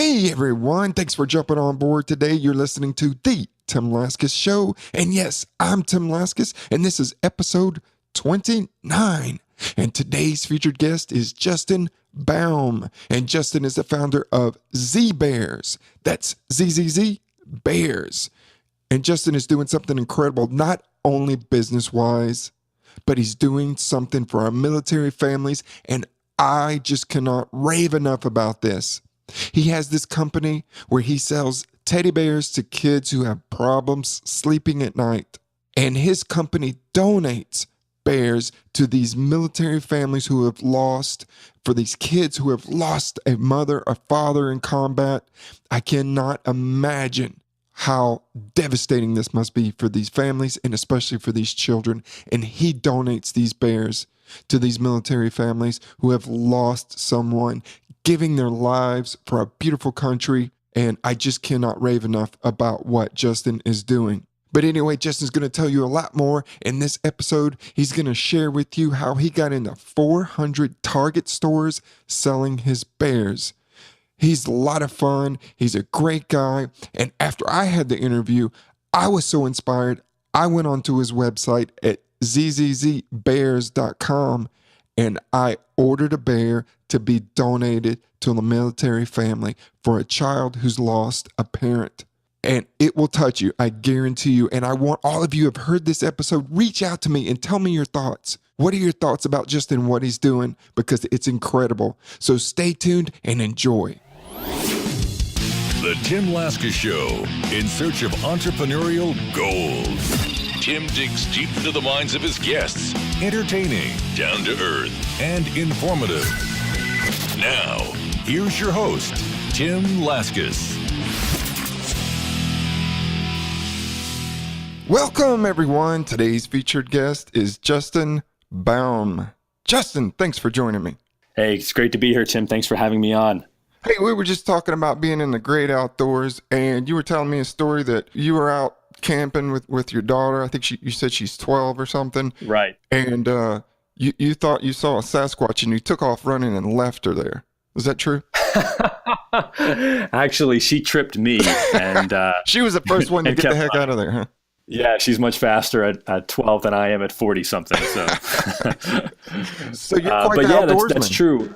Hey everyone, thanks for jumping on board today. You're listening to The Tim Laskus Show. And yes, I'm Tim Laskus, and this is episode 29. And today's featured guest is Justin Baum. And Justin is the founder of Z Bears. That's ZZZ Bears. And Justin is doing something incredible, not only business-wise, but he's doing something for our military families. And I just cannot rave enough about this. He has this company where he sells teddy bears to kids who have problems sleeping at night. And his company donates bears to these military families who have lost, for these kids who have lost a mother or father in combat. I cannot imagine how devastating this must be for these families and especially for these children. And he donates these bears to these military families who have lost someone, giving their lives for a beautiful country. And I just cannot rave enough about what Justin is doing. But anyway, Justin's going to tell you a lot more in this episode. He's going to share with you how he got into 400 Target stores selling his bears. He's a lot of fun. He's a great guy. And after I had the interview, I was so inspired. I went onto his website at ZZZbears.com and I ordered a bear to be donated to a military family for a child who's lost a parent. And it will touch you, I guarantee you. And I want all of you who have heard this episode, reach out to me and tell me your thoughts. What are your thoughts about Justin, what he's doing? Because it's incredible. So stay tuned and enjoy. The Tim Laskus Show, in search of entrepreneurial gold. Tim digs deep into the minds of his guests. Entertaining, down to earth, and informative. Now, here's your host, Tim Laskus. Welcome, everyone. Today's featured guest is Justin Baum. Justin, thanks for joining me. Hey, it's great to be here, Tim. Thanks for having me on. Hey, we were just talking about being in the great outdoors, and you were telling me a story that you were out camping with your daughter. I think you said she's 12 or something. Right. And you thought you saw a Sasquatch, and you took off running and left her there. Was that true? Actually, she tripped me, and she was the first one to get the heck out of there, huh? Yeah, she's much faster at 12 than I am at 40-something. So, so you're quite the outdoorsman. That's true.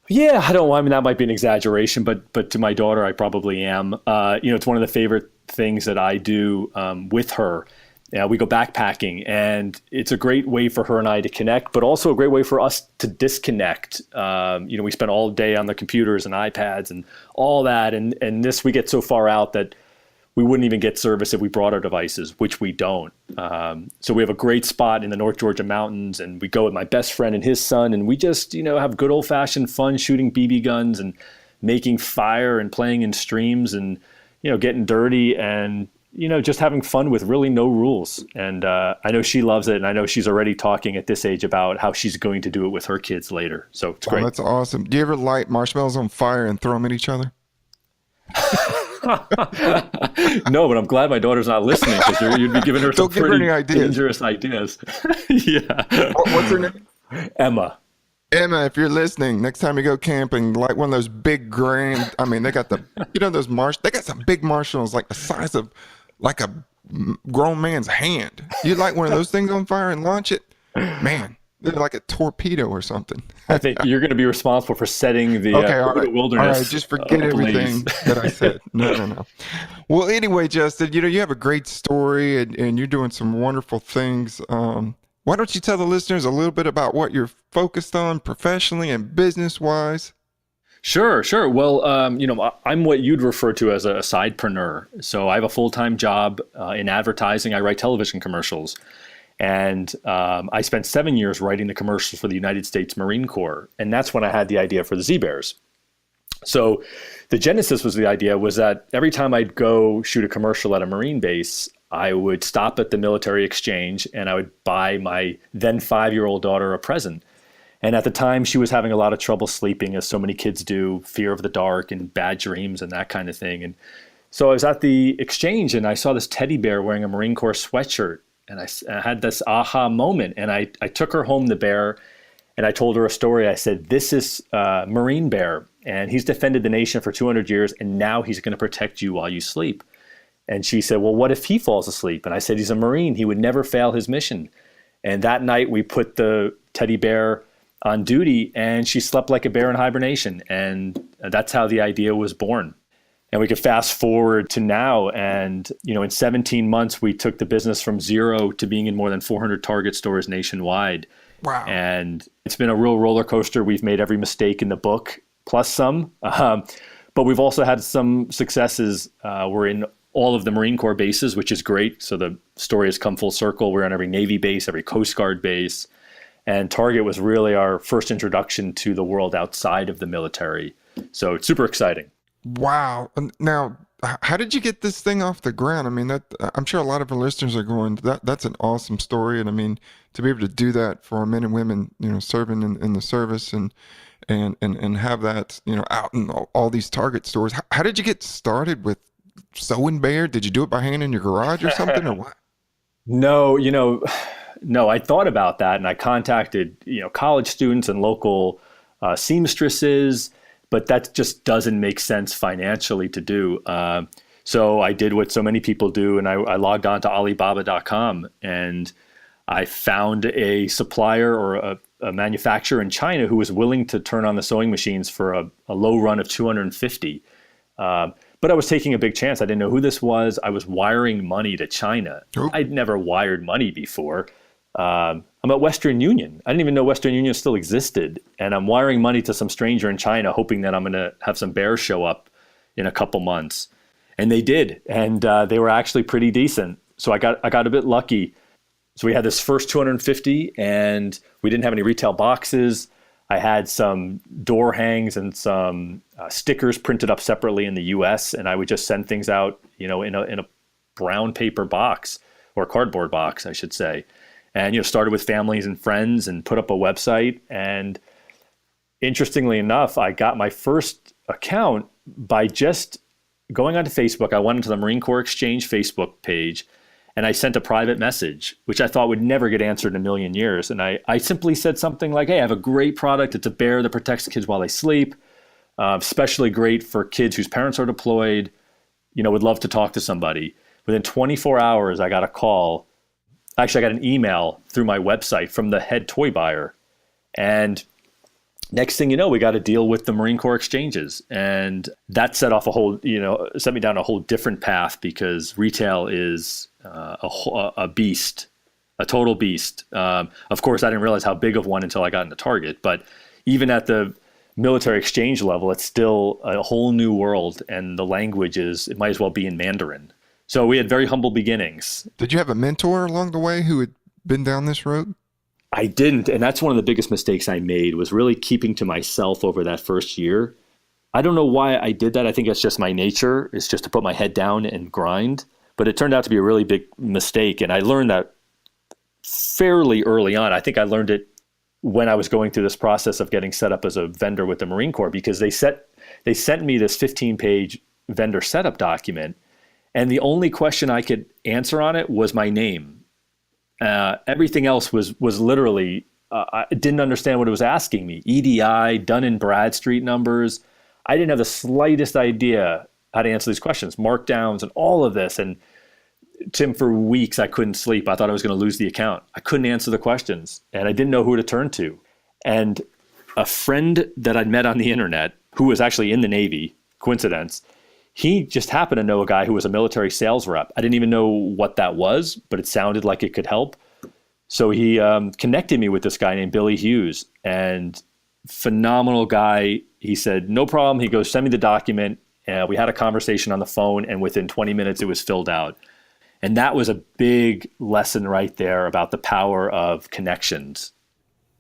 Yeah, I mean, that might be an exaggeration, but to my daughter, I probably am. It's one of the favorite things that I do with her. We go backpacking, and it's a great way for her and I to connect, but also a great way for us to disconnect. We spend all day on the computers and iPads and all that, and we get so far out that we wouldn't even get service if we brought our devices, which we don't. So we have a great spot in the North Georgia mountains, and we go with my best friend and his son, and we just, have good old-fashioned fun shooting BB guns and making fire and playing in streams and, getting dirty and, just having fun with really no rules. And I know she loves it, and I know she's already talking at this age about how she's going to do it with her kids later. So it's great. That's awesome. Do you ever light marshmallows on fire and throw them at each other? No, but I'm glad my daughter's not listening, because you'd be giving her some pretty dangerous ideas. Yeah. What's her name? Emma. Emma, if you're listening, next time you go camping, like one of those big grand, they got they got some big marshmallows like the size of like a grown man's hand. You light one of those things on fire and launch it? Man, they're like a torpedo or something. I think you're going to be responsible for setting the wilderness. All right, just forget everything that I said. No. Well, anyway, Justin, you have a great story and you're doing some wonderful things. Why don't you tell the listeners a little bit about what you're focused on professionally and business-wise? Sure. Well, I'm what you'd refer to as a sidepreneur. So I have a full-time job in advertising. I write television commercials. And I spent 7 years writing the commercials for the United States Marine Corps. And that's when I had the idea for the Z-Bears. So the genesis was that every time I'd go shoot a commercial at a Marine base, I would stop at the military exchange and I would buy my then 5-year-old daughter a present. And at the time, she was having a lot of trouble sleeping, as so many kids do, fear of the dark and bad dreams and that kind of thing. And so I was at the exchange and I saw this teddy bear wearing a Marine Corps sweatshirt. And I had this aha moment, and I took her home, the bear, And I told her a story. I said, this is Marine Bear, and he's defended the nation for 200 years, and now he's going to protect you while you sleep. And she said, well, what if he falls asleep? And I said, he's a Marine. He would never fail his mission. And that night we put the teddy bear on duty, and she slept like a bear in hibernation. And that's how the idea was born. And we could fast forward to now. And, in 17 months, we took the business from zero to being in more than 400 Target stores nationwide. Wow. And it's been a real roller coaster. We've made every mistake in the book, plus some. But we've also had some successes. We're in all of the Marine Corps bases, which is great. So the story has come full circle. We're on every Navy base, every Coast Guard base. And Target was really our first introduction to the world outside of the military. So it's super exciting. Wow. Now, how did you get this thing off the ground? I mean, I'm sure a lot of our listeners are going, that's an awesome story. And I mean, to be able to do that for our men and women, serving in the service and have that, out in all these Target stores. How did you get started with sewing bear? Did you do it by hand in your garage or something, or what? No, no, I thought about that, and I contacted, college students and local seamstresses, but that just doesn't make sense financially to do. So I did what so many people do, and I logged on to Alibaba.com, and I found a supplier or a manufacturer in China who was willing to turn on the sewing machines for a low run of 250. But I was taking a big chance. I didn't know who this was. I was wiring money to China. Oh. I'd never wired money before. I'm at Western Union. I didn't even know Western Union still existed. And I'm wiring money to some stranger in China, hoping that I'm going to have some bears show up in a couple months. And they did. And they were actually pretty decent. So I got a bit lucky. So we had this first 250, and we didn't have any retail boxes. I had some door hangs and some stickers printed up separately in the U.S., and I would just send things out, in a brown paper box, or cardboard box, I should say. And started with families and friends and put up a website. And interestingly enough, I got my first account by just going onto Facebook. I went into the Marine Corps Exchange Facebook page, and I sent a private message, which I thought would never get answered in a million years. And I simply said something like, hey, I have a great product. It's a bear that protects kids while they sleep. Especially great for kids whose parents are deployed. Would love to talk to somebody. Within 24 hours, I got a call. Actually, I got an email through my website from the head toy buyer. And next thing you know, we got a deal with the Marine Corps exchanges. And that set off set me down a whole different path, because retail is a beast, a total beast. Of course, I didn't realize how big of one until I got into Target. But even at the military exchange level, it's still a whole new world. And the language it might as well be in Mandarin. So we had very humble beginnings. Did you have a mentor along the way who had been down this road? I didn't. And that's one of the biggest mistakes I made, was really keeping to myself over that first year. I don't know why I did that. I think that's just my nature. It's just to put my head down and grind. But it turned out to be a really big mistake. And I learned that fairly early on. I think I learned it when I was going through this process of getting set up as a vendor with the Marine Corps, because they sent me this 15-page vendor setup document. And the only question I could answer on it was my name. Everything else was literally, I didn't understand what it was asking me. EDI, Dun and Bradstreet numbers. I didn't have the slightest idea how to answer these questions, markdowns and all of this. And Tim, for weeks, I couldn't sleep. I thought I was going to lose the account. I couldn't answer the questions, and I didn't know who to turn to. And a friend that I'd met on the internet, who was actually in the Navy, coincidence, he just happened to know a guy who was a military sales rep. I didn't even know what that was, but it sounded like it could help. So he connected me with this guy named Billy Hughes, and phenomenal guy. He said, no problem. He goes, send me the document. We had a conversation on the phone, and within 20 minutes, it was filled out. And that was a big lesson right there about the power of connections.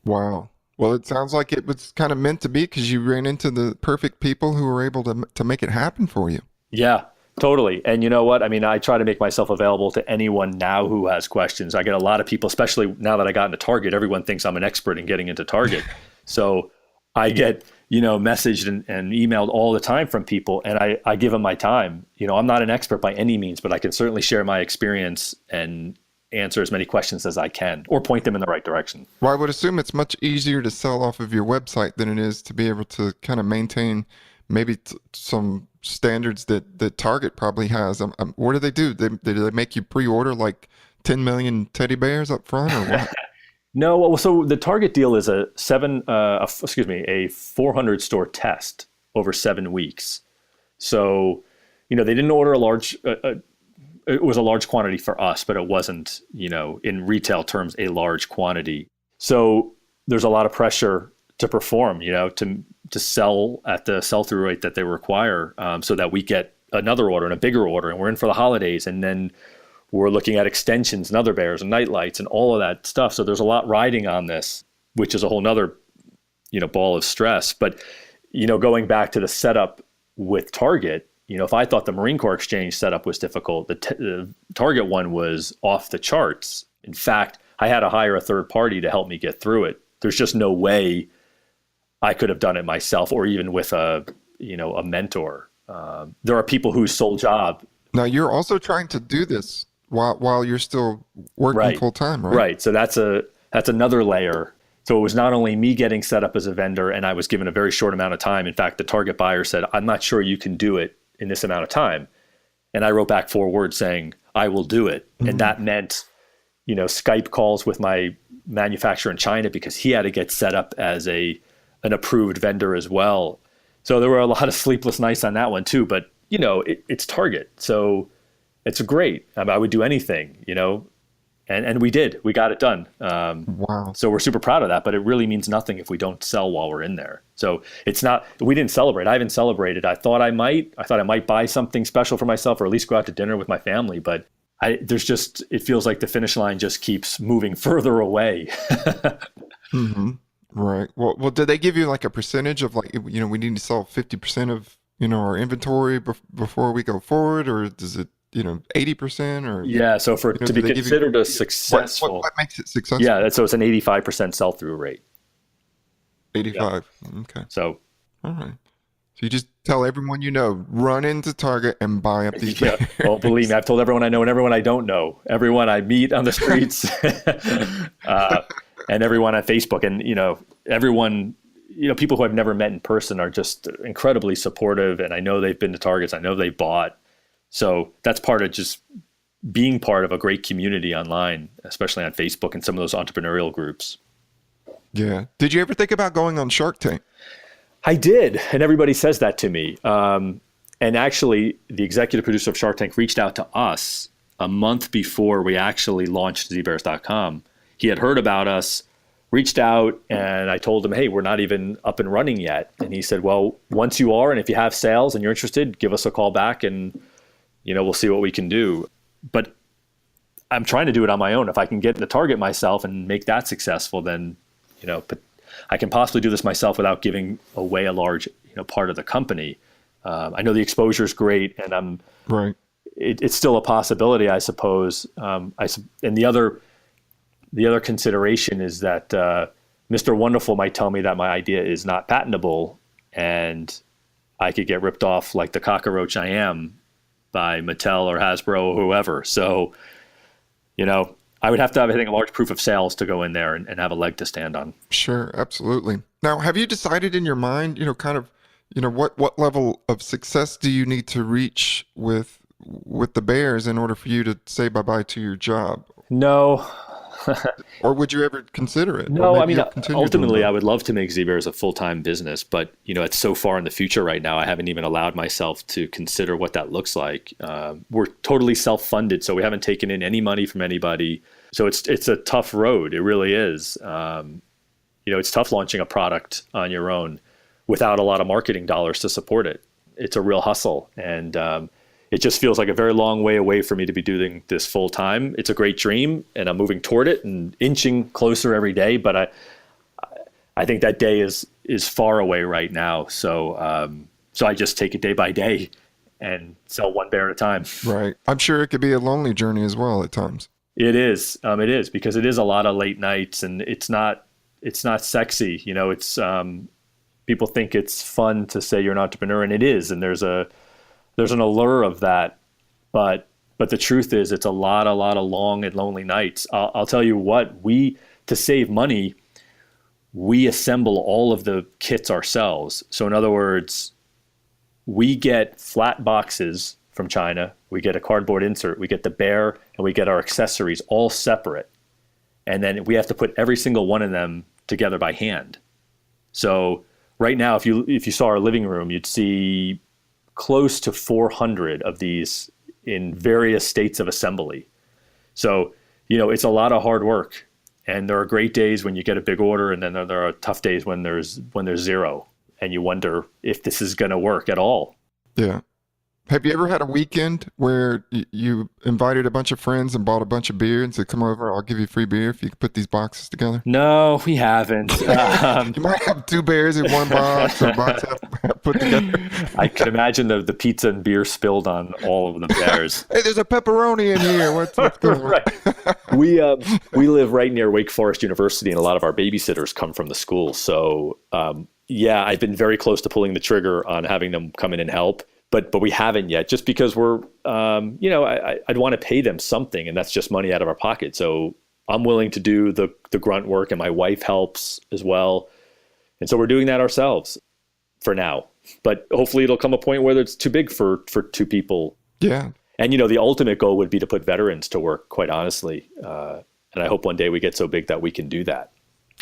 Wow. Well, it sounds like it was kind of meant to be, because you ran into the perfect people who were able to make it happen for you. Yeah, totally. And you know what? I mean, I try to make myself available to anyone now who has questions. I get a lot of people, especially now that I got into Target. Everyone thinks I'm an expert in getting into Target. So I get, messaged and emailed all the time from people, and I give them my time. I'm not an expert by any means, but I can certainly share my experience and answer as many questions as I can or point them in the right direction. Well, I would assume it's much easier to sell off of your website than it is to be able to kind of maintain maybe some standards that Target probably has. What do they do? Do they make you pre-order like 10 million teddy bears up front or what? No, well, so the Target deal is a 400 store test over 7 weeks. So, they didn't order a large, it was a large quantity for us, but it wasn't, in retail terms, a large quantity. So there's a lot of pressure to perform, to sell at the sell-through rate that they require, so that we get another order and a bigger order, and we're in for the holidays, and then we're looking at extensions and other bears and night lights and all of that stuff. So there's a lot riding on this, which is a whole nother, ball of stress. But, going back to the setup with Target, if I thought the Marine Corps Exchange setup was difficult, the Target one was off the charts. In fact, I had to hire a third party to help me get through it. There's just no way I could have done it myself, or even with a mentor. There are people whose sole job. Now you're also trying to do this while you're still working full time, right? Right. So that's another layer. So it was not only me getting set up as a vendor, and I was given a very short amount of time. In fact, the Target buyer said, "I'm not sure you can do it in this amount of time." And I wrote back 4 words saying, "I will do it." Mm-hmm. And that meant, Skype calls with my manufacturer in China, because he had to get set up as an approved vendor as well. So there were a lot of sleepless nights on that one too, but it's Target. So it's great. I would do anything, and we did. We got it done. Wow. So we're super proud of that, but it really means nothing if we don't sell while we're in there. So we didn't celebrate. I haven't celebrated. I thought I might buy something special for myself, or at least go out to dinner with my family, but it feels like the finish line just keeps moving further away. Mm-hmm. Right. Well, did they give you like a percentage of like, we need to sell 50% of, our inventory before we go forward, or does it, 80% or? Yeah. So to be considered a successful. What makes it successful? Yeah. So it's an 85% sell-through rate. 85. Yeah. Okay. So. All right. So you just tell everyone run into Target and buy up these bears. Well, believe me, I've told everyone I know and everyone I don't know, everyone I meet on the streets, and everyone on Facebook, and everyone, people who I've never met in person are just incredibly supportive, and I know they've been to Targets, I know they bought. So that's part of just being part of a great community online, especially on Facebook and some of those entrepreneurial groups. Yeah. Did you ever think about going on Shark Tank? I did, and everybody says that to me. And actually, the executive producer of Shark Tank reached out to us a month before we actually launched zbears.com. He had heard about us, reached out, and I told him, "Hey, we're not even up and running yet." And he said, "Well, once you are, and if you have sales and you're interested, give us a call back, and we'll see what we can do." But I'm trying to do it on my own. If I can get the Target myself and make that successful, then but I can possibly do this myself without giving away a large part of the company. I know the exposure is great, and I'm right. It's still a possibility, I suppose. And the other consideration is that Mr. Wonderful might tell me that my idea is not patentable, and I could get ripped off like the cockroach I am by Mattel or Hasbro or whoever. So, I would have to have, I think, a large proof of sales to go in there and have a leg to stand on. Sure, absolutely. Now, have you decided in your mind, what level of success do you need to reach with the bears in order for you to say bye-bye to your job? No. Or would you ever consider it? No, I mean, ultimately, I would love to make ZBears a full-time business, but, it's so far in the future right now, I haven't even allowed myself to consider what that looks like. We're totally self-funded, so we haven't taken in any money from anybody. So it's a tough road. It really is. It's tough launching a product on your own without a lot of marketing dollars to support it. It's a real hustle, and it just feels like a very long way away for me to be doing this full time. It's a great dream, and I'm moving toward it and inching closer every day. But I think that day is far away right now. So I just take it day by day and sell one bear at a time. Right. I'm sure it could be a lonely journey as well at times. It is. It is, because it is a lot of late nights, and it's not sexy. It's people think it's fun to say you're an entrepreneur, and it is. And there's an allure of that, but But the truth is, it's a lot of long and lonely nights. I'll tell you what, to save money, we assemble all of the kits ourselves. So in other words, we get flat boxes from China, we get a cardboard insert, we get the bear, and we get our accessories all separate. And then we have to put every single one of them together by hand. So right now, if you saw our living room, you'd see close to 400 of these in various states of assembly. So, it's a lot of hard work. And there are great days when you get a big order, and then there are tough days when there's zero, and you wonder if this is going to work at all. Yeah. Have you ever had a weekend where you invited a bunch of friends and bought a bunch of beer and said, come over, I'll give you free beer if you can put these boxes together? No, we haven't. You might have 2 bears in one box, or a box put together. I can imagine the pizza and beer spilled on all of the bears. Hey, there's a pepperoni in here. What's going on? Right. We live right near Wake Forest University, and a lot of our babysitters come from the school. So, I've been very close to pulling the trigger on having them come in and help. But we haven't yet, just because we're, I'd want to pay them something, and that's just money out of our pocket. So I'm willing to do the grunt work, and my wife helps as well. And so we're doing that ourselves for now. But hopefully it'll come a point where it's too big for 2 people. Yeah. And, the ultimate goal would be to put veterans to work, quite honestly. And I hope one day we get so big that we can do that.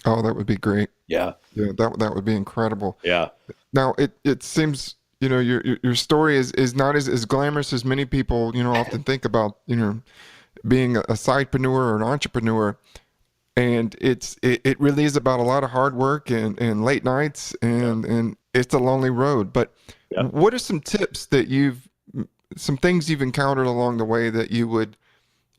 Oh, that would be great. Yeah. Yeah, that would be incredible. Yeah. Now, it seems... your story is not as glamorous as many people, often think about, being a sidepreneur or an entrepreneur. And it really is about a lot of hard work and late nights, and it's a lonely road. But what are some tips that some things you've encountered along the way that you would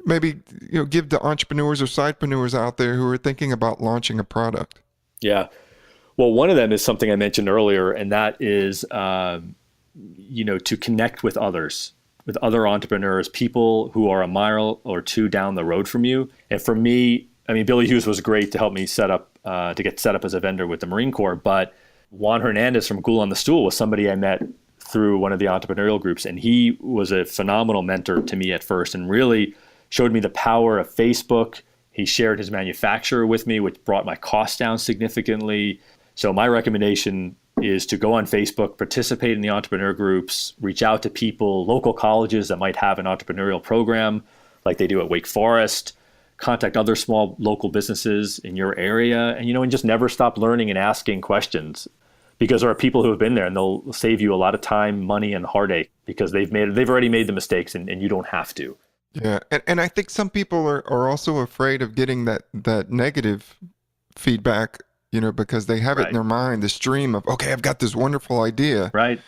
maybe, give to entrepreneurs or sidepreneurs out there who are thinking about launching a product? Yeah. Well, one of them is something I mentioned earlier, and that is, to connect with others, with other entrepreneurs, people who are a mile or 2 down the road from you. And for me, Billy Hughes was great to help me to get set up as a vendor with the Marine Corps. But Juan Hernandez from Ghoul on the Stool was somebody I met through one of the entrepreneurial groups, and he was a phenomenal mentor to me at first, and really showed me the power of Facebook. He shared his manufacturer with me, which brought my costs down significantly. So my recommendation is to go on Facebook, participate in the entrepreneur groups, reach out to people, local colleges that might have an entrepreneurial program like they do at Wake Forest, contact other small local businesses in your area, and just never stop learning and asking questions, because there are people who have been there, and they'll save you a lot of time, money, and heartache, because they've already made the mistakes, and you don't have to. Yeah. And I think some people are also afraid of getting that negative feedback, because they have it in their mind, the stream of, okay, I've got this wonderful idea. Right.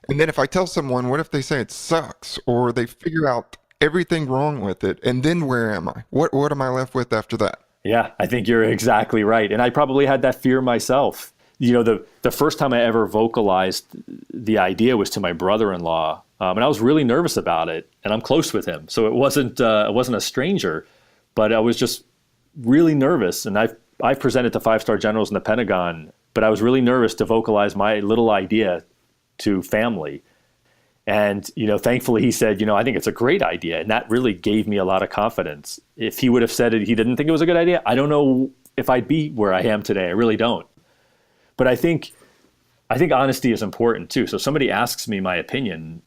And then if I tell someone, what if they say it sucks, or they figure out everything wrong with it? And then where am I? What am I left with after that? Yeah, I think you're exactly right. And I probably had that fear myself. The first time I ever vocalized the idea was to my brother-in-law. And I was really nervous about it, and I'm close with him. So it wasn't a stranger, but I was just really nervous. And I've presented to 5-star generals in the Pentagon, but I was really nervous to vocalize my little idea to family. And, thankfully he said, I think it's a great idea. And that really gave me a lot of confidence. If he would have said he didn't think it was a good idea, I don't know if I'd be where I am today. I really don't. But I think honesty is important too. So if somebody asks me my opinion,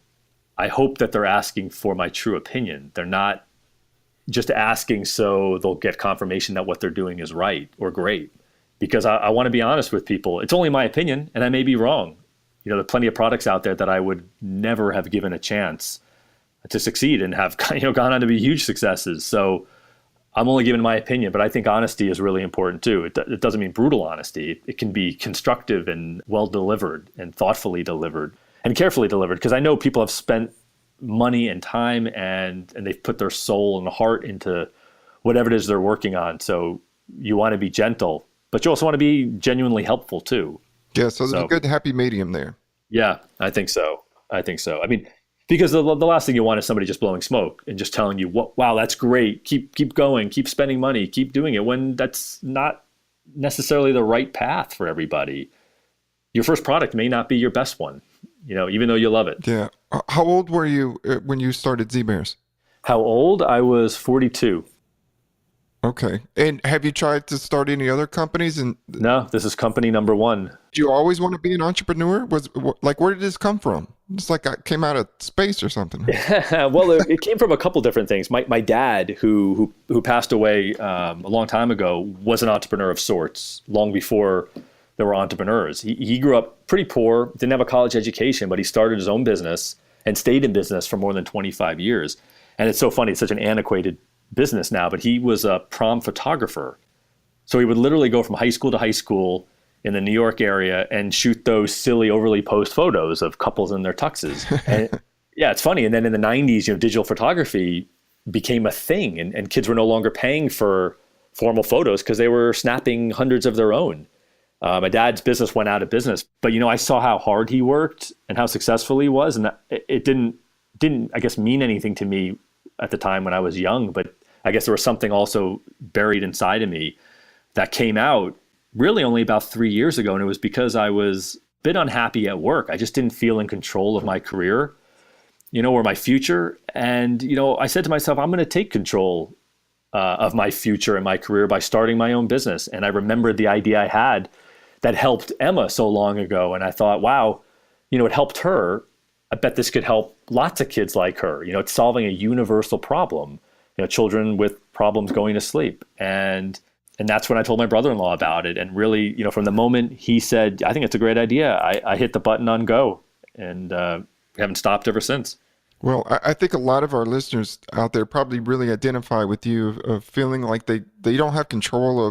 I hope that they're asking for my true opinion. They're not just asking so they'll get confirmation that what they're doing is right or great. Because I want to be honest with people. It's only my opinion, and I may be wrong. There are plenty of products out there that I would never have given a chance to succeed and have gone on to be huge successes. So I'm only giving my opinion, but I think honesty is really important too. It doesn't mean brutal honesty. It can be constructive and well delivered and thoughtfully delivered and carefully delivered. Because I know people have spent money and time and they've put their soul and heart into whatever it is they're working on. So you want to be gentle, but you also want to be genuinely helpful too. Yeah, so there's a good happy medium there. Yeah, I think so. Because the last thing you want is somebody just blowing smoke and just telling you, wow, that's great. Keep going, keep spending money, keep doing it, when that's not necessarily the right path for everybody. Your first product may not be your best one, even though you love it. Yeah. How old were you when you started Z-Bears? How old? I was 42. Okay. And have you tried to start any other companies? And No, this is company number one. do you always want to be an entrepreneur? Like, where did this come from? It's like I came out of space or something. Well, it came from a couple different things. My dad, who passed away a long time ago, was an entrepreneur of sorts, long before there were entrepreneurs. He grew up pretty poor, didn't have a college education, but he started his own business and stayed in business for more than 25 years. And it's so funny, it's such an antiquated business now, but he was a prom photographer. So he would literally go from high school to high school in the New York area and shoot those silly, overly posed photos of couples in their tuxes. And yeah, it's funny. And then in the 90s, digital photography became a thing, and kids were no longer paying for formal photos because they were snapping hundreds of their own. My dad's business went out of business, but I saw how hard he worked and how successful he was, and it didn't I guess mean anything to me at the time when I was young, but I guess there was something also buried inside of me that came out really only about 3 years ago. And it was because I was a bit unhappy at work. I just didn't feel in control of my career, or my future. And, I said to myself, I'm going to take control of my future and my career by starting my own business. And I remembered the idea I had that helped Emma so long ago. And I thought, wow, it helped her. I bet this could help lots of kids like her. It's solving a universal problem, children with problems going to sleep. And that's when I told my brother-in-law about it. And really, from the moment he said, I think it's a great idea, I hit the button on go, and we haven't stopped ever since. Well, I think a lot of our listeners out there probably really identify with you of feeling like they don't have control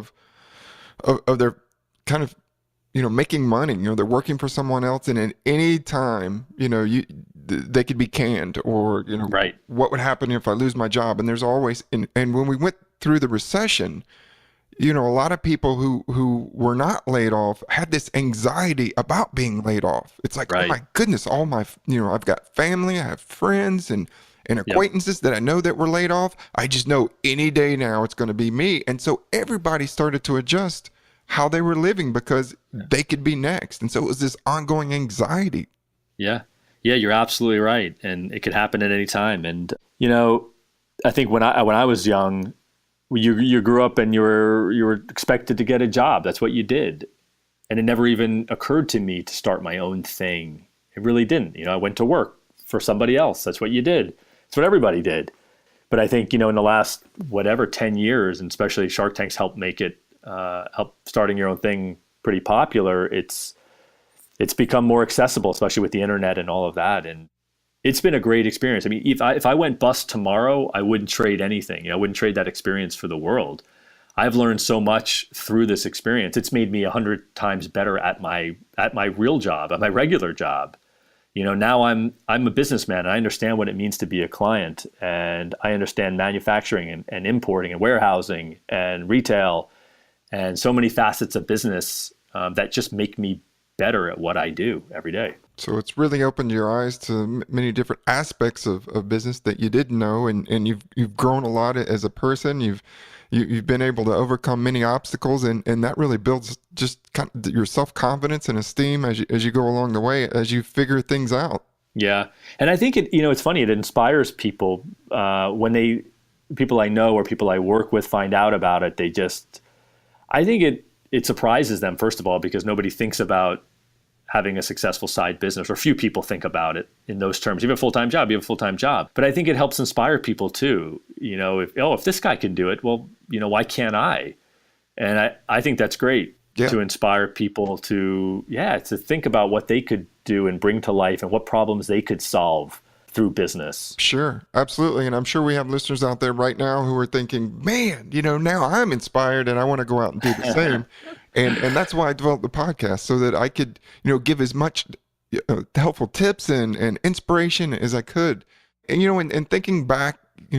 of their kind of, making money. They're working for someone else, and at any time, they could be canned, or, right. What would happen if I lose my job? And there's always, and when we went through the recession, a lot of people who were not laid off had this anxiety about being laid off. It's like, right. Oh my goodness, all my, I've got family, I have friends and acquaintances that I know that were laid off. I just know any day now it's going to be me. And so everybody started to adjust how they were living because they could be next. And so it was this ongoing anxiety. Yeah. Yeah, you're absolutely right. And it could happen at any time. And, I think when I was young, you grew up and you were expected to get a job. That's what you did. And it never even occurred to me to start my own thing. It really didn't. I went to work for somebody else. That's what you did. That's what everybody did. But I think, in the last, 10 years, and especially Shark Tank's helped make it, help starting your own thing pretty popular. It's become more accessible, especially with the internet and all of that. And it's been a great experience. I mean, if I went bust tomorrow, I wouldn't trade anything. I wouldn't trade that experience for the world. I've learned so much through this experience. It's made me 100 times better at my real job, at my regular job. Now I'm a businessman, and I understand what it means to be a client, and I understand manufacturing and importing and warehousing and retail and so many facets of business that just make me better at what I do every day. So it's really opened your eyes to many different aspects of business that you didn't know, and you've grown a lot as a person. You've been able to overcome many obstacles, and that really builds just kind of your self-confidence and esteem as you go along the way, as you figure things out. Yeah. And I think it's funny, it inspires people when people I know or people I work with find out about it. I think it surprises them, first of all, because nobody thinks about having a successful side business, or few people think about it in those terms. You have a full-time job, But I think it helps inspire people too. If this guy can do it, well, why can't I? And I think that's great to inspire people to think about what they could do and bring to life and what problems they could solve through business. Sure, absolutely. And I'm sure we have listeners out there right now who are thinking, man, now I'm inspired and I want to go out and do the same. And that's why I developed the podcast, so that I could, give as much helpful tips and inspiration as I could. And, and thinking back,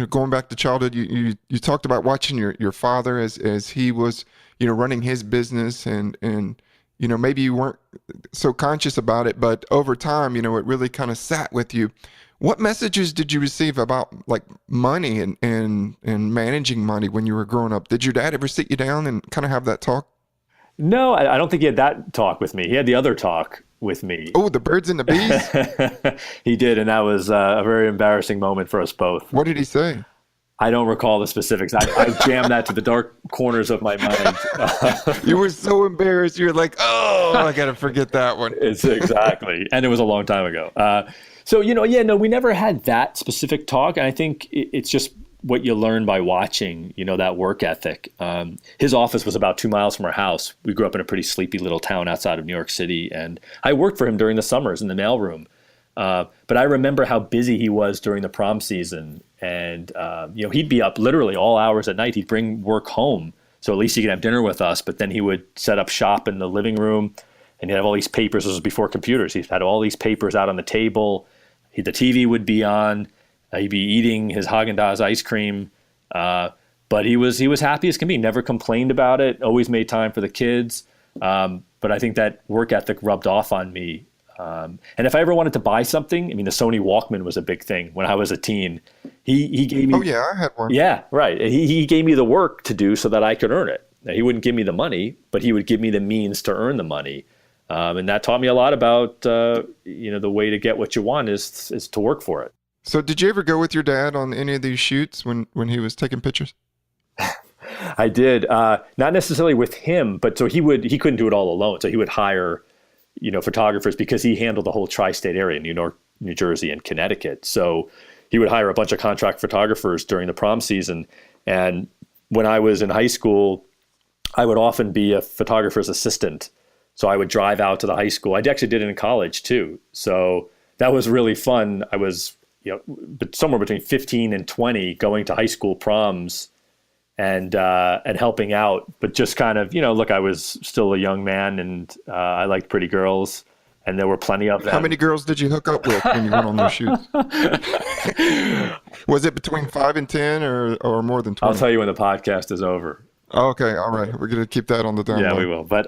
going back to childhood, you talked about watching your father as he was, running his business, and maybe you weren't so conscious about it, but over time, it really kind of sat with you. What messages did you receive about like money and managing money when you were growing up? Did your dad ever sit you down and kind of have that talk? No, I don't think he had that talk with me. He had the other talk. with me. Oh, the birds and the bees? He did, and that was a very embarrassing moment for us both. What did he say? I don't recall the specifics. I jammed that to the dark corners of my mind. You were so embarrassed. You were like, oh, I got to forget that one. It's exactly. And it was a long time ago. So, we never had that specific talk. And I think it's just what you learn by watching, that work ethic. His office was about 2 miles from our house. We grew up in a pretty sleepy little town outside of New York City. And I worked for him during the summers in the mailroom. But I remember how busy he was during the prom season. And, he'd be up literally all hours at night. He'd bring work home. So at least he could have dinner with us. But then he would set up shop in the living room and he'd have all these papers. This was before computers. He had all these papers out on the table. The TV would be on. He'd be eating his Haagen-Dazs ice cream. But he was happy as can be. Never complained about it. Always made time for the kids. But I think that work ethic rubbed off on me. And if I ever wanted to buy something, the Sony Walkman was a big thing when I was a teen. He gave me. Oh yeah, I had one. Yeah, right. He gave me the work to do so that I could earn it. Now, he wouldn't give me the money, but he would give me the means to earn the money. And that taught me a lot about the way to get what you want is to work for it. So did you ever go with your dad on any of these shoots when he was taking pictures? I did. Not necessarily with him, but so he couldn't do it all alone. So he would hire photographers because he handled the whole tri-state area, New York, New Jersey, and Connecticut. So he would hire a bunch of contract photographers during the prom season. And when I was in high school, I would often be a photographer's assistant. So I would drive out to the high school. I actually did it in college too. So that was really fun. I was, somewhere between 15 and 20 going to high school proms and helping out, but just kind of, look, I was still a young man and I liked pretty girls and there were plenty of them. How many girls did you hook up with when you went on those shoots? Was it between 5 and 10 or more than 20? I'll tell you when the podcast is over. Okay. All right. We're going to keep that on the down low. Yeah, we will. But,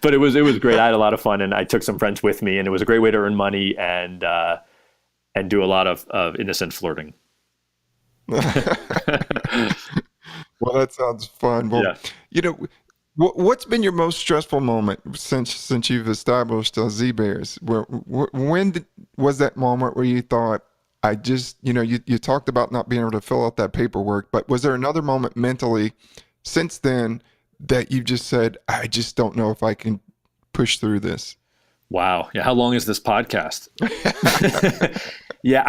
but it was great. I had a lot of fun and I took some friends with me and it was a great way to earn money and do a lot of innocent flirting. Well, that sounds fun. Well, yeah. What's been your most stressful moment since you've established Z Bears? When was that moment where you thought, I just, you talked about not being able to fill out that paperwork, but was there another moment mentally since then that you just said, I just don't know if I can push through this? Wow. Yeah. How long is this podcast? Yeah.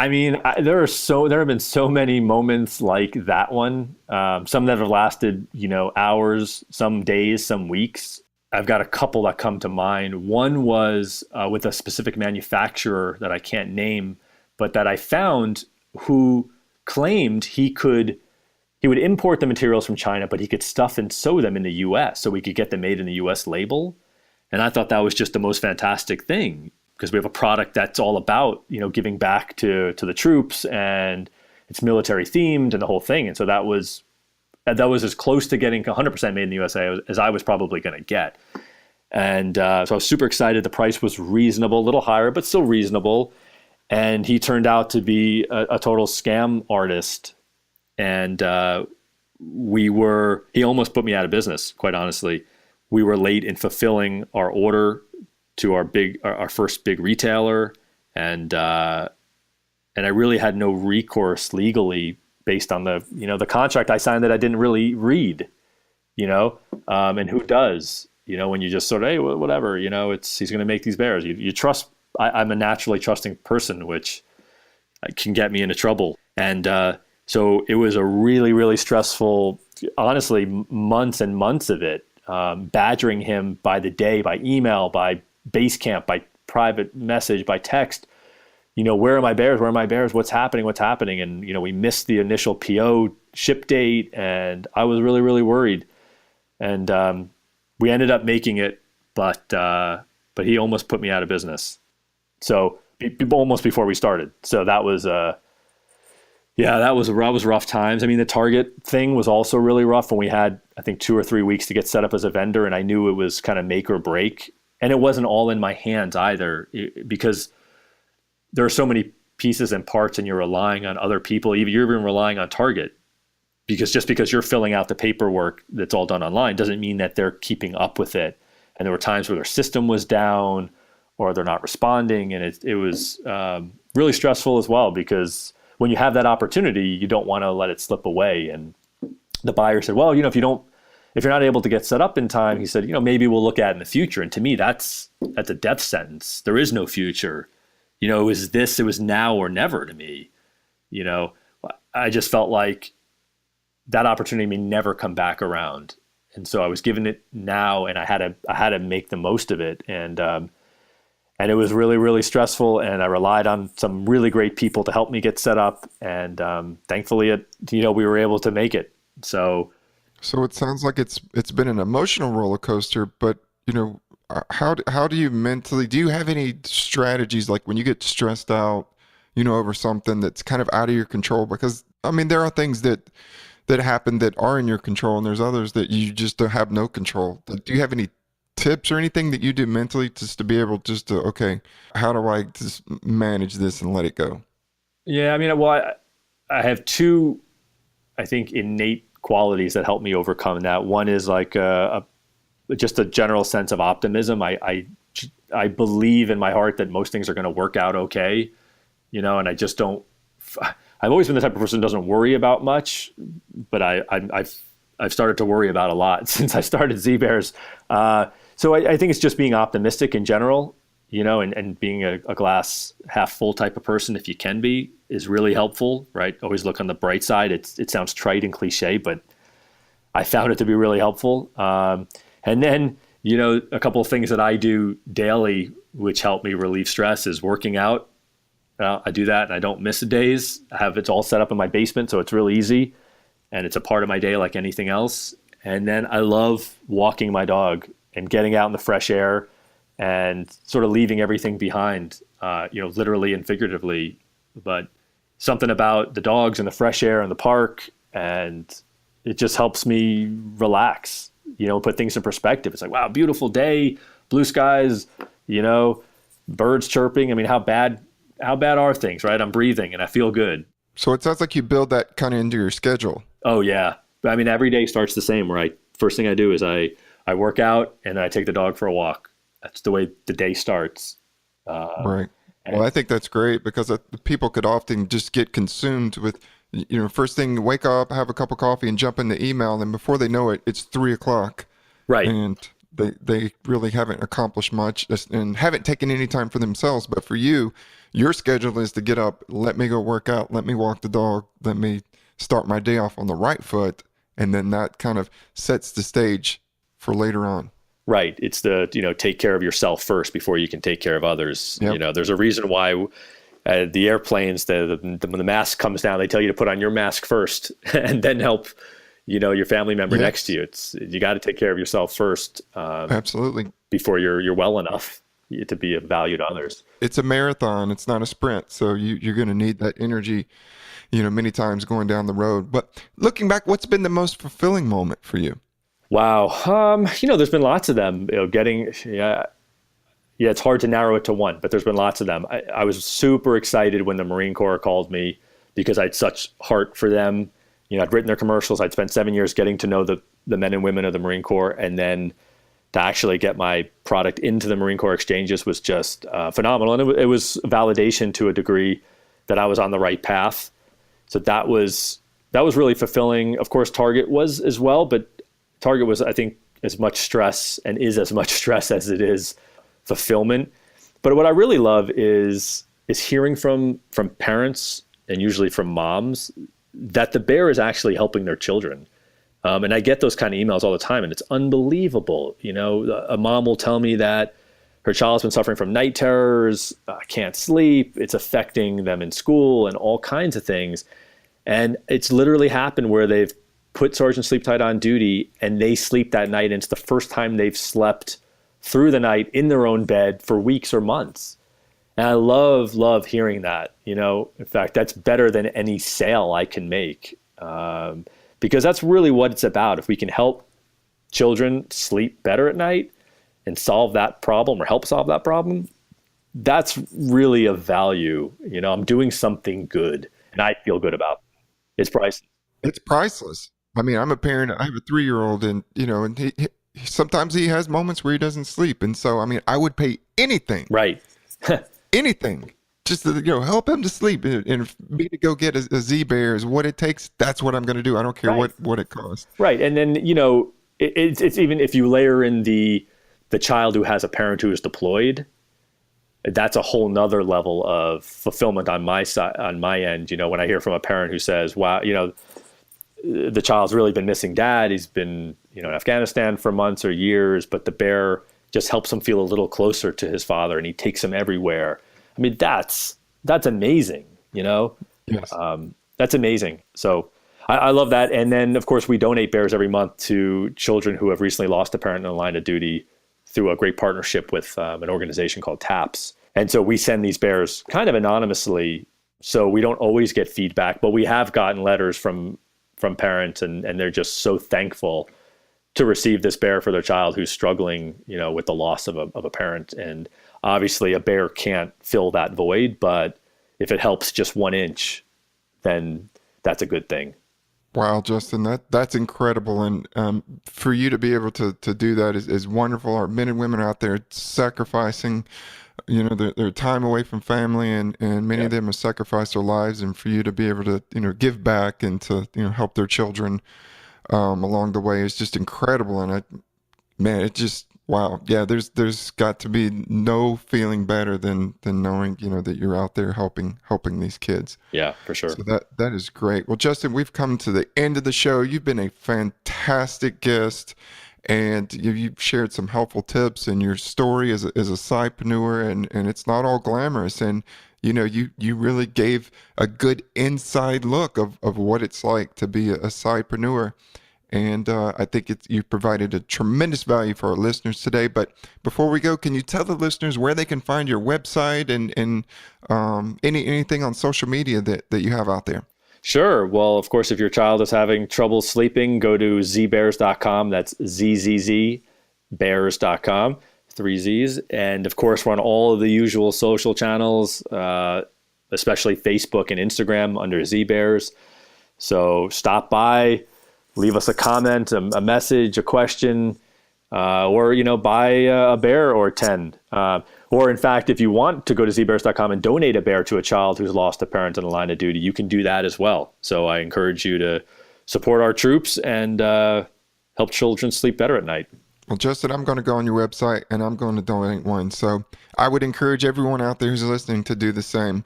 There have been so many moments like that one. Some that have lasted, hours, some days, some weeks. I've got a couple that come to mind. One was with a specific manufacturer that I can't name, but that I found who claimed he would import the materials from China, but he could stuff and sew them in the US so we could get them made in the US label. And I thought that was just the most fantastic thing because we have a product that's all about, giving back to the troops and it's military themed and the whole thing. And so that was as close to getting 100% made in the USA as I was probably going to get. And so I was super excited. The price was reasonable, a little higher, but still reasonable. And he turned out to be a total scam artist. And he almost put me out of business, quite honestly. We were late in fulfilling our order to our first big retailer. And I really had no recourse legally based on the contract I signed that I didn't really read, and who does, when you just sort of, hey, whatever, he's going to make these bears. You trust. I'm a naturally trusting person, which can get me into trouble. And so it was a really, really stressful, honestly, months and months of it, badgering him by the day, by email, by Basecamp, by private message, by text. Where are my bears? Where are my bears? What's happening? And, we missed the initial PO ship date and I was really, really worried. And we ended up making it, but he almost put me out of business. So almost before we started. So that was, that was rough times. The Target thing was also really rough when we had, I think, 2 or 3 weeks to get set up as a vendor. And I knew it was kind of make or break. And it wasn't all in my hands either because there are so many pieces and parts and you're relying on other people. You're even relying on Target because just because you're filling out the paperwork that's all done online doesn't mean that they're keeping up with it. And there were times where their system was down or they're not responding. And it was really stressful as well, because when you have that opportunity, you don't want to let it slip away. And the buyer said, well, if you're not able to get set up in time, he said, maybe we'll look at it in the future. And to me, that's a death sentence. There is no future. It was now or never to me. I just felt like that opportunity may never come back around. And so I was given it now, and I had to make the most of it. And it was really, really stressful. And I relied on some really great people to help me get set up. And thankfully, we were able to make it. So it sounds like it's been an emotional roller coaster, but how do you mentally, do you have any strategies, like when you get stressed out, over something that's kind of out of your control? Because there are things that happen that are in your control, and there's others that you just don't have no control. Do you have any tips or anything that you do mentally just to be able just to, okay, how do I just manage this and let it go? Yeah, I have two, I think, innate qualities that help me overcome that. One is like just a general sense of optimism. I believe in my heart that most things are going to work out okay, and I just don't. I've always been the type of person who doesn't worry about much, but I've started to worry about a lot since I started Z-Bears. So I think it's just being optimistic in general, and being a glass half full type of person, if you can be, is really helpful, right? Always look on the bright side. It sounds trite and cliche, but I found it to be really helpful. And then, a couple of things that I do daily, which help me relieve stress, is working out. I do that and I don't miss days. It's all set up in my basement, so it's really easy. And it's a part of my day like anything else. And then I love walking my dog and getting out in the fresh air and sort of leaving everything behind, literally and figuratively. But something about the dogs and the fresh air and the park, and it just helps me relax, put things in perspective. It's like, wow, beautiful day, blue skies, birds chirping. How bad are things, right? I'm breathing and I feel good. So it sounds like you build that kind of into your schedule. Oh yeah. Every day starts the same, right? First thing I do is I work out and then I take the dog for a walk. That's the way the day starts. Right. Well, I think that's great, because people could often just get consumed with, first thing, wake up, have a cup of coffee and jump into email. And before they know it, it's 3:00. Right. And they really haven't accomplished much and haven't taken any time for themselves. But for you, your schedule is to get up, let me go work out, let me walk the dog, let me start my day off on the right foot. And then that kind of sets the stage for later on. Right. It's take care of yourself first before you can take care of others. Yep. There's a reason why the airplanes, when the mask comes down, they tell you to put on your mask first and then help, your family member next to you. You got to take care of yourself first. Absolutely. Before you're well enough to be of value to others. It's a marathon. It's not a sprint. So you're going to need that energy, many times going down the road. But looking back, what's been the most fulfilling moment for you? Wow. There's been lots of them, it's hard to narrow it to one, but there's been lots of them. I was super excited when the Marine Corps called me, because I had such heart for them. I'd written their commercials. I'd spent 7 years getting to know the men and women of the Marine Corps. And then to actually get my product into the Marine Corps exchanges was just phenomenal. And it was validation to a degree that I was on the right path. So that was really fulfilling. Of course, Target was as well, but Target was, I think, as much stress and is as much stress as it is fulfillment. But what I really love is hearing from parents, and usually from moms, that the bear is actually helping their children. And I get those kind of emails all the time, and it's unbelievable. A mom will tell me that her child's been suffering from night terrors, can't sleep, it's affecting them in school and all kinds of things. And it's literally happened where they've put Sergeant Sleep Tight on duty and they sleep that night, and it's the first time they've slept through the night in their own bed for weeks or months. And I love hearing that. In fact, that's better than any sale I can make. Because that's really what it's about. If we can help children sleep better at night and solve that problem, or help solve that problem, that's really of value. I'm doing something good and I feel good about it. It's priceless. It's priceless. I'm a parent. I have a 3-year-old, and sometimes he has moments where he doesn't sleep. And so, I mean, I would pay anything, Right. anything, just to, help him to sleep. And for me to go get a Z bear is what it takes. That's what I'm going to do. I don't care Right. what it costs. Right. And then, it's even if you layer in the child who has a parent who is deployed, that's a whole nother level of fulfillment on my side, on my end. When I hear from a parent who says, wow, the child's really been missing dad. He's been, in Afghanistan for months or years, but the bear just helps him feel a little closer to his father, and he takes him everywhere. I mean, that's amazing, Yes. That's amazing. So I love that. And then, of course, we donate bears every month to children who have recently lost a parent in the line of duty through a great partnership with an organization called TAPS. And so we send these bears kind of anonymously, so we don't always get feedback, but we have gotten letters from parents, and they're just so thankful to receive this bear for their child who's struggling, with the loss of a parent. And obviously a bear can't fill that void, but if it helps just 1 inch, then that's a good thing. Wow, Justin, that's incredible. And for you to be able to do that is wonderful. Our men and women out there sacrificing, their time away from family, and many of them have sacrificed their lives. And for you to be able to, give back and to, help their children along the way is just incredible. And it just, wow. Yeah, there's got to be no feeling better than knowing, that you're out there helping these kids. Yeah, for sure. So that is great. Well, Justin, we've come to the end of the show. You've been a fantastic guest, and you've shared some helpful tips, and your story as a sidepreneur, and it's not all glamorous. And you really gave a good inside look of what it's like to be a sidepreneur. And I think you provided a tremendous value for our listeners today. But before we go, can you tell the listeners where they can find your website and anything on social media that you have out there? Sure. Well, of course, if your child is having trouble sleeping, go to zbears.com. That's ZZZ bears.com, 3 Z's. And of course, we're on all of the usual social channels, especially Facebook and Instagram under ZBears. So stop by. Leave us a comment, a message, a question, or, buy a bear or 10. Or in fact, if you want to go to zbears.com and donate a bear to a child who's lost a parent in the line of duty, you can do that as well. So I encourage you to support our troops and help children sleep better at night. Well, Justin, I'm going to go on your website and I'm going to donate one. So I would encourage everyone out there who's listening to do the same.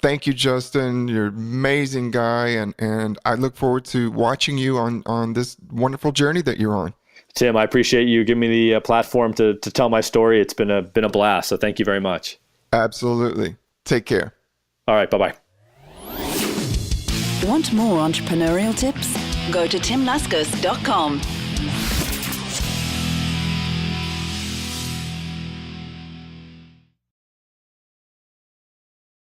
Thank you, Justin. You're an amazing guy, and I look forward to watching you on this wonderful journey that you're on. Tim, I appreciate you giving me the platform to tell my story. It's been a blast, so thank you very much. Absolutely. Take care. All right, bye-bye. Want more entrepreneurial tips? Go to timlaskus.com.